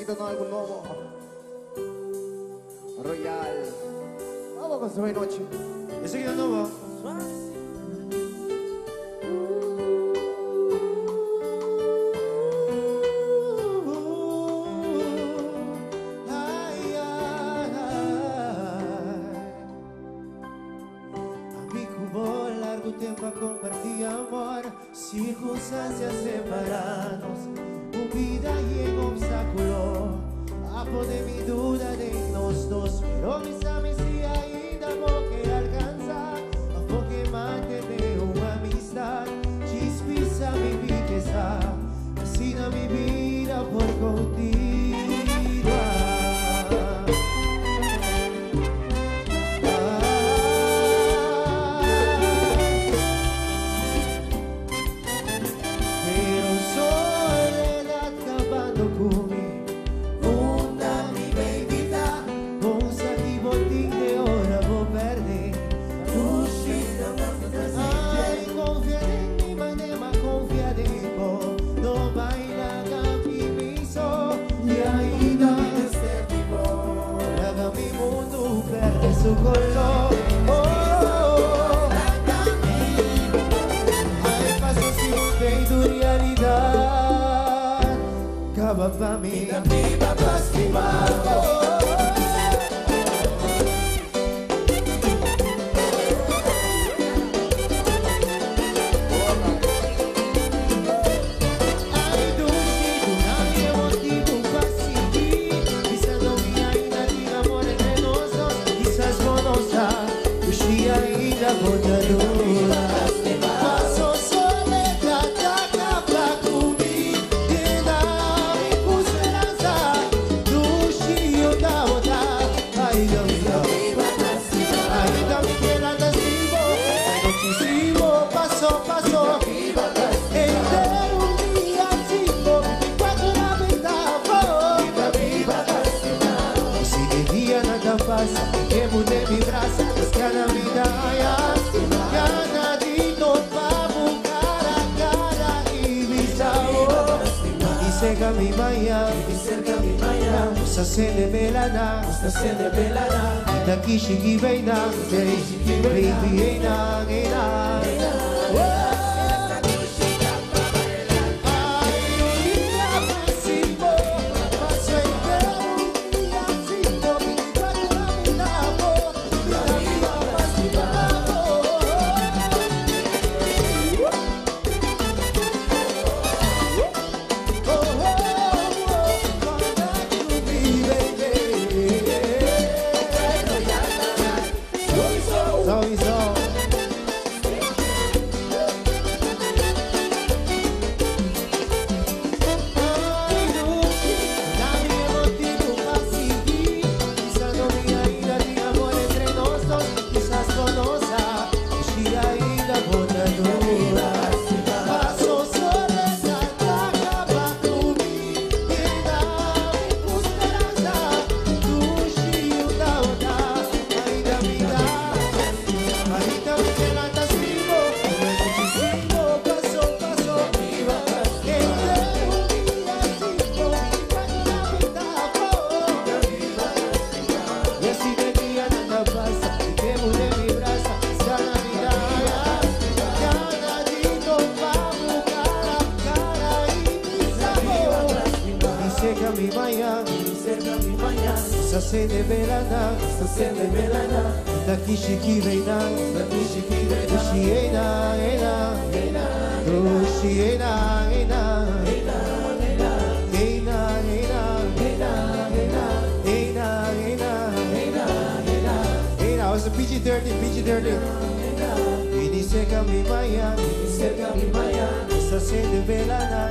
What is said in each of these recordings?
necesito algo nuevo. Royal. Vamos con Suave Noche. Ese que no va. Tempo a compartir amor, circunstâncias separadas, vida e um obstáculo. A poder me dudar em nós dois, pero me sabe se ainda vou que alcançar, a vou que manter uma amistade, despisa me riqueza, assim na minha vida por continuar. Su color, hay pasos sin fe y realidad. Acaba para mí, viva lastimado. Que mudei mi brazo, es cada vida cada dito vamos cara a cara y visao y cerca mi maya, usa sende belana, y daqui shiki beina, baby eina, se de belana, daqui shiki beina, dushi eina, dushi eina, I was a PG-13. Vini cerca mi maya, essa se de belana,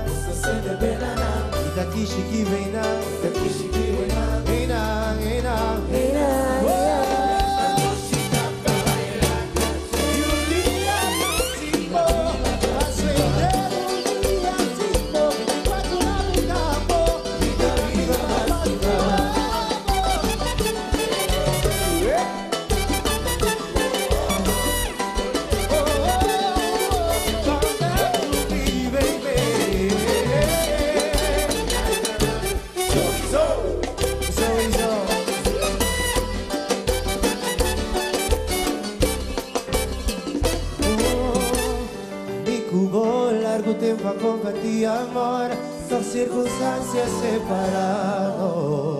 e daqui shiki beina, So tempo a compartir amor, só circunstâncias separadas.